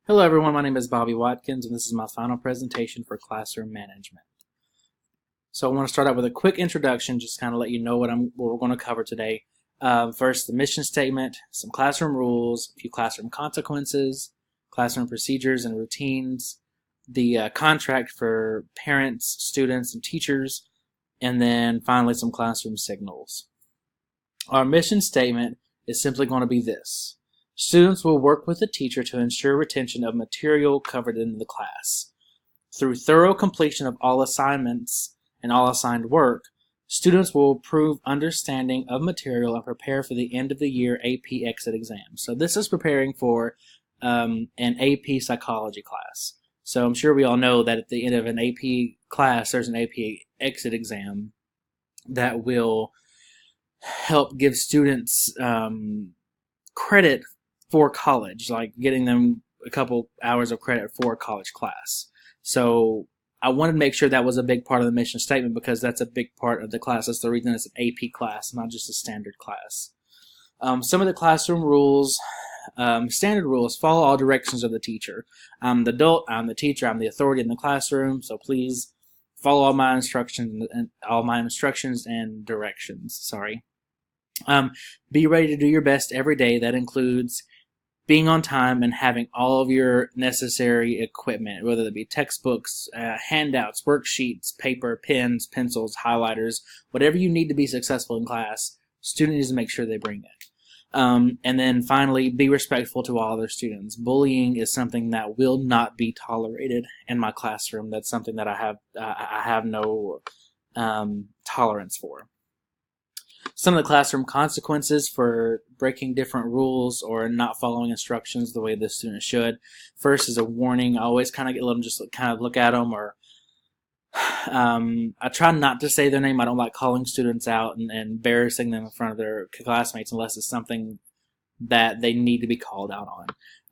Hello everyone, my name is Bobby Watkins and this is my final presentation for classroom management. So I want to start out with a quick introduction, just kind of let you know what we're going to cover today. First, the mission statement, some classroom rules, a few classroom consequences, classroom procedures and routines, the contract for parents, students, and teachers, and then finally some classroom signals. Our mission statement is simply going to be this. Students will work with the teacher to ensure retention of material covered in the class. Through thorough completion of all assignments and all assigned work, students will improve understanding of material and prepare for the end of the year AP exit exam. So this is preparing for an AP psychology class. So I'm sure we all know that at the end of an AP class, there's an AP exit exam that will help give students credit for college, like getting them a couple hours of credit for a college class. So I wanted to make sure that was a big part of the mission statement because that's a big part of the class. That's the reason it's an AP class, not just a standard class. Some of the classroom rules, standard rules, follow all directions of the teacher. I'm the adult, I'm the teacher, I'm the authority in the classroom, so please follow all my instructions and directions. Be ready to do your best every day. That includes being on time and having all of your necessary equipment, whether it be textbooks, handouts, worksheets, paper, pens, pencils, highlighters, whatever you need to be successful in class, student needs to make sure they bring it. And then finally, be respectful to all other students. Bullying is something that will not be tolerated in my classroom. That's something that I have no tolerance for. Some of the classroom consequences for breaking different rules or not following instructions the way the student should. First is a warning. I always kind of let them just kind of look at them, or I try not to say their name. I don't like calling students out and embarrassing them in front of their classmates unless it's something that they need to be called out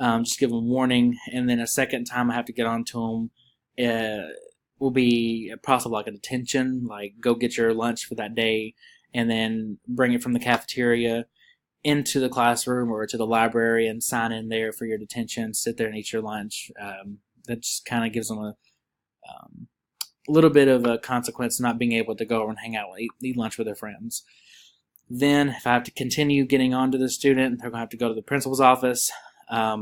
on. Just give them a warning, and then a second time I have to get on to them will be possible like a detention, like go get your lunch for that day, and then bring it from the cafeteria into the classroom or to the library and sign in there for your detention, sit there and eat your lunch. That just kind of gives them a little bit of a consequence not being able to go over and hang out and eat lunch with their friends. Then if I have to continue getting on to the student, they're going to have to go to the principal's office. I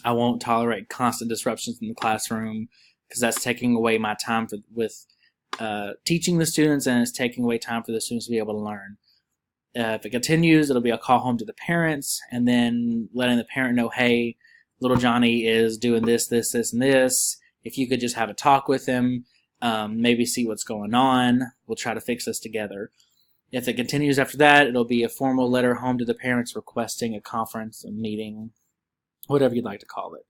won't tolerate constant disruptions in the classroom because that's taking away my time with teaching the students, and it's taking away time for the students to be able to learn. If it continues, it'll be a call home to the parents, and then letting the parent know, hey, little Johnny is doing this, this, this, and this. If you could just have a talk with him, maybe see what's going on. We'll try to fix this together. If it continues after that, it'll be a formal letter home to the parents requesting a conference, a meeting, whatever you'd like to call it.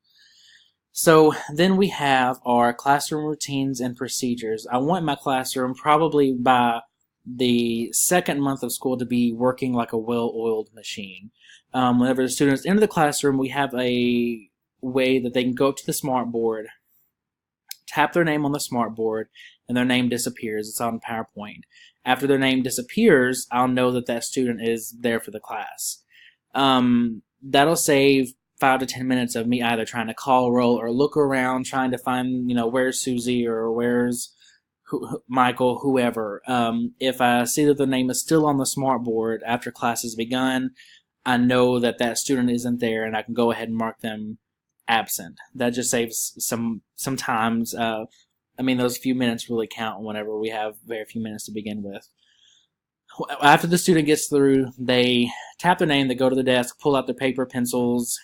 So then we have our classroom routines and procedures. I want my classroom probably by the second month of school to be working like a well-oiled machine. Whenever the students enter the classroom, we have a way that they can go up to the smart board, tap their name on the smart board, and their name disappears. It's on PowerPoint. After their name disappears, I'll know that that student is there for the class. That'll save 5 to 10 minutes of me either trying to call roll or look around trying to find, where's Susie or where's Michael, whoever. If I see that the name is still on the smart board after class has begun, I know that that student isn't there and I can go ahead and mark them absent. That just saves sometimes. Those few minutes really count whenever we have very few minutes to begin with. After the student gets through, they tap their name, they go to the desk, pull out their paper, pencils,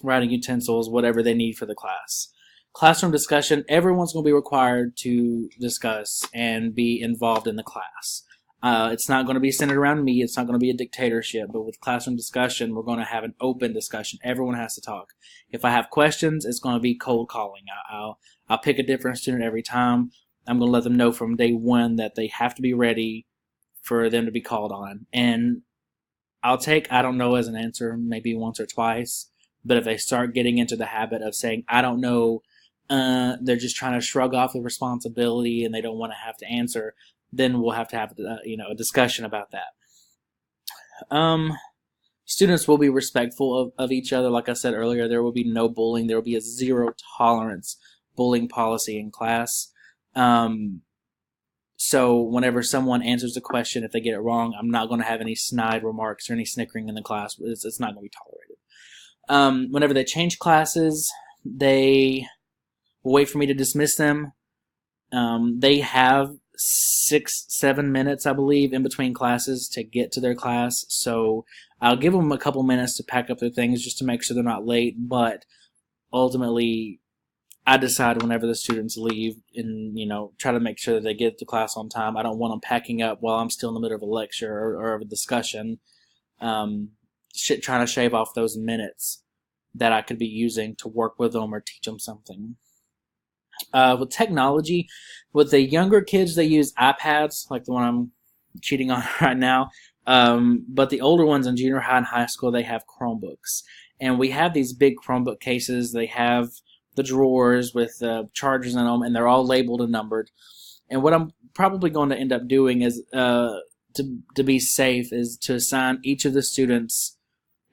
writing utensils, whatever they need for the class. Classroom discussion, everyone's going to be required to discuss and be involved in the class. It's not going to be centered around me. It's not going to be a dictatorship. But with classroom discussion, we're going to have an open discussion. Everyone has to talk. If I have questions, it's going to be cold calling. I'll pick a different student every time. I'm going to let them know from day one that they have to be ready for them to be called on. And I'll take I don't know as an answer maybe once or twice. But if they start getting into the habit of saying, I don't know, they're just trying to shrug off the responsibility and they don't want to have to answer, then we'll have to have a discussion about that. Students will be respectful of each other. Like I said earlier, there will be no bullying. There will be a zero tolerance bullying policy in class. So whenever someone answers a question, if they get it wrong, I'm not going to have any snide remarks or any snickering in the class. It's not going to be tolerated. Whenever they change classes, they will wait for me to dismiss them. They have 6-7 minutes, I believe, in between classes to get to their class. So I'll give them a couple minutes to pack up their things just to make sure they're not late. But ultimately, I decide whenever the students leave and, try to make sure that they get to class on time. I don't want them packing up while I'm still in the middle of a lecture or of a discussion, trying to shave off those minutes that I could be using to work with them or teach them something. With technology, with the younger kids, they use iPads, like the one I'm cheating on right now. But the older ones in junior high and high school, they have Chromebooks. And we have these big Chromebook cases. They have the drawers with chargers in them, and they're all labeled and numbered. And what I'm probably going to end up doing is, to be safe, is to assign each of the students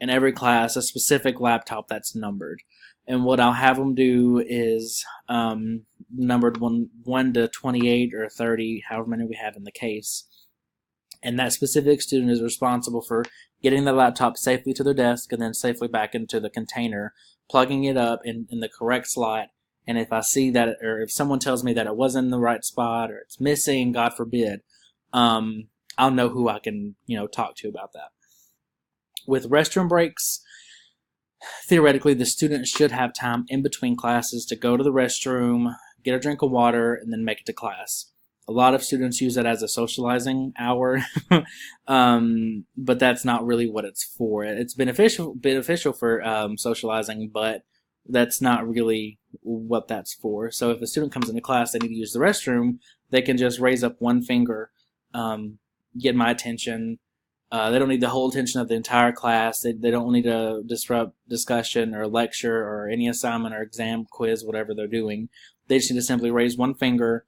in every class a specific laptop that's numbered. And what I'll have them do is numbered 1 to 28 or 30, however many we have in the case. And that specific student is responsible for getting the laptop safely to their desk and then safely back into the container, plugging it up in the correct slot. And if I see that, or if someone tells me that it wasn't in the right spot or it's missing, God forbid, I'll know who I can, talk to about that. With restroom breaks, theoretically, the student should have time in between classes to go to the restroom, get a drink of water, and then make it to class. A lot of students use it as a socializing hour, but that's not really what it's for. It's beneficial for socializing, but that's not really what that's for. So if a student comes into class, they need to use the restroom, they can just raise up one finger, get my attention. They don't need the whole attention of the entire class. They don't need to disrupt discussion or lecture or any assignment or exam, quiz, whatever they're doing. They just need to simply raise one finger,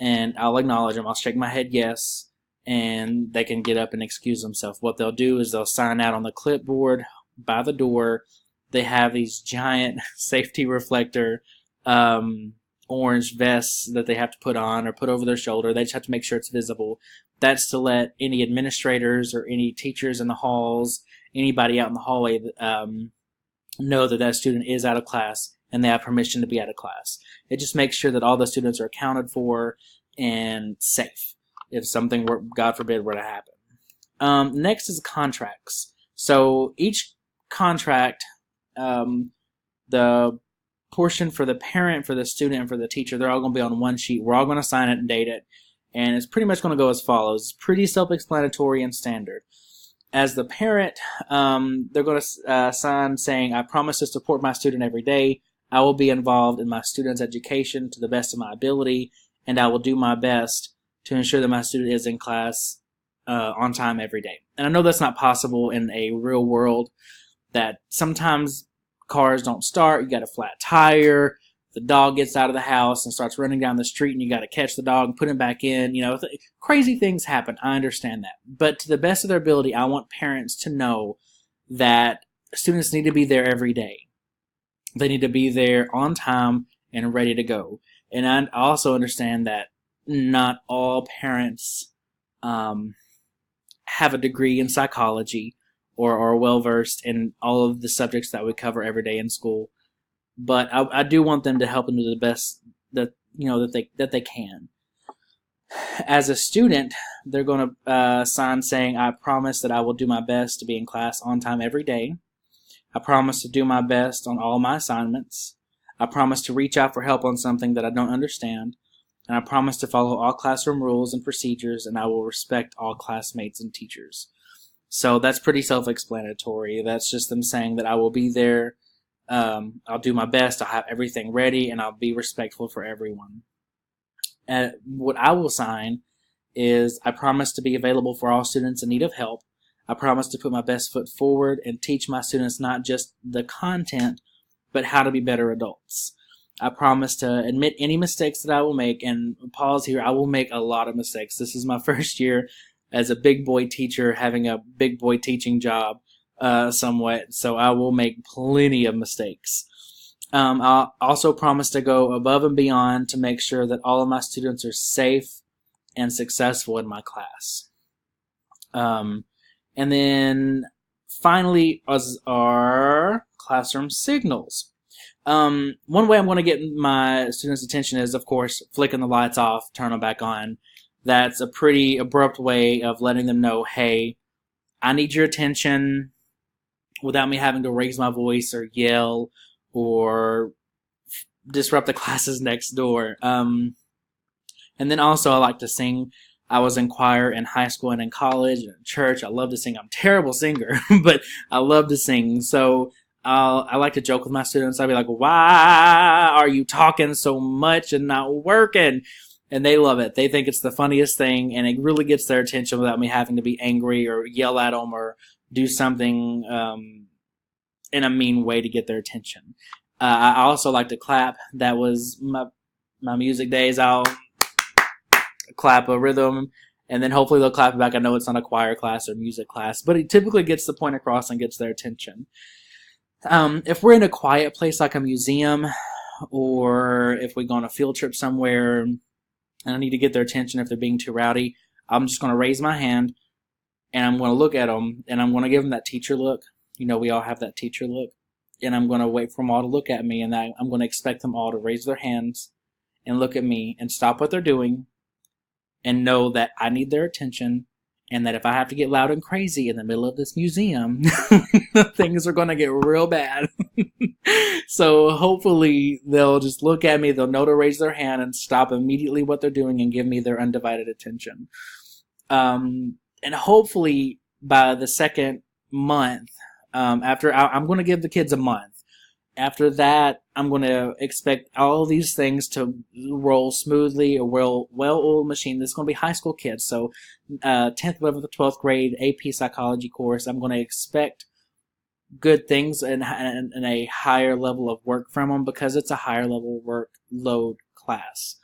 and I'll acknowledge them. I'll shake my head yes, and they can get up and excuse themselves. What they'll do is they'll sign out on the clipboard by the door. They have these giant safety reflector orange vests that they have to put on or put over their shoulder. They just have to make sure it's visible. That's to let any administrators or any teachers in the halls, anybody out in the hallway, know that that student is out of class and they have permission to be out of class. It just makes sure that all the students are accounted for and safe if something, God forbid, were to happen. Next is contracts. So each contract, the portion for the parent, for the student, and for the teacher, they're all going to be on one sheet. We're all going to sign it and date it. And it's pretty much going to go as follows. It's pretty self-explanatory and standard. As the parent, they're going to sign saying, I promise to support my student every day. I will be involved in my student's education to the best of my ability, and I will do my best to ensure that my student is in class on time every day. And I know that's not possible in a real world, that sometimes cars don't start, you got a flat tire, the dog gets out of the house and starts running down the street, and you got to catch the dog and put him back in. Crazy things happen. I understand that. But to the best of their ability, I want parents to know that students need to be there every day. They need to be there on time and ready to go. And I also understand that not all parents have a degree in psychology or are well-versed in all of the subjects that we cover every day in school. But I do want them to help them do the best that they can. As a student, they're going to sign saying, I promise that I will do my best to be in class on time every day. I promise to do my best on all my assignments. I promise to reach out for help on something that I don't understand. And I promise to follow all classroom rules and procedures, and I will respect all classmates and teachers. So that's pretty self-explanatory. That's just them saying that I will be there. I'll do my best. I'll have everything ready, and I'll be respectful for everyone. And what I will sign is, I promise to be available for all students in need of help. I promise to put my best foot forward and teach my students not just the content, but how to be better adults. I promise to admit any mistakes that I will make, and pause here, I will make a lot of mistakes. This is my first year as a big boy teacher, having a big boy teaching job. somewhat, so I will make plenty of mistakes. I also promise to go above and beyond to make sure that all of my students are safe and successful in my class. And then finally, as our classroom signals. One way I'm going to get my students' attention is, of course, flicking the lights off, turn them back on. That's a pretty abrupt way of letting them know, hey, I need your attention, without me having to raise my voice or yell or disrupt the classes next door. And then also I like to sing. I was in choir in high school and in college and in church. I love to sing. I'm a terrible singer, but I love to sing. So I like to joke with my students. I'd be like, why are you talking so much and not working? And they love it. They think it's the funniest thing, and it really gets their attention without me having to be angry or yell at them or do something in a mean way to get their attention. I also like to clap. That was my music days. I'll clap a rhythm, and then hopefully they'll clap back. I know it's not a choir class or music class, but it typically gets the point across and gets their attention. If we're in a quiet place like a museum, or if we go on a field trip somewhere and I need to get their attention if they're being too rowdy, I'm just going to raise my hand and I'm going to look at them and I'm going to give them that teacher look. You know, we all have that teacher look. And I'm going to wait for them all to look at me, and I'm going to expect them all to raise their hands and look at me and stop what they're doing and know that I need their attention, and that if I have to get loud and crazy in the middle of this museum, things are going to get real bad. So hopefully they'll just look at me, they'll know to raise their hand and stop immediately what they're doing and give me their undivided attention. And hopefully by the second month, after I'm going to give the kids a month. After that, I'm going to expect all these things to roll smoothly, a well-oiled machine. This is going to be high school kids, so 10th, 11th, 12th grade AP psychology course. I'm going to expect good things and a higher level of work from them because it's a higher level workload class.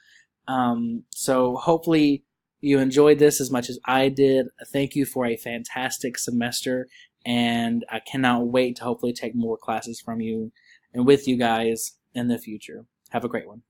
So hopefully you enjoyed this as much as I did. Thank you for a fantastic semester, and I cannot wait to hopefully take more classes from you and with you guys in the future. Have a great one.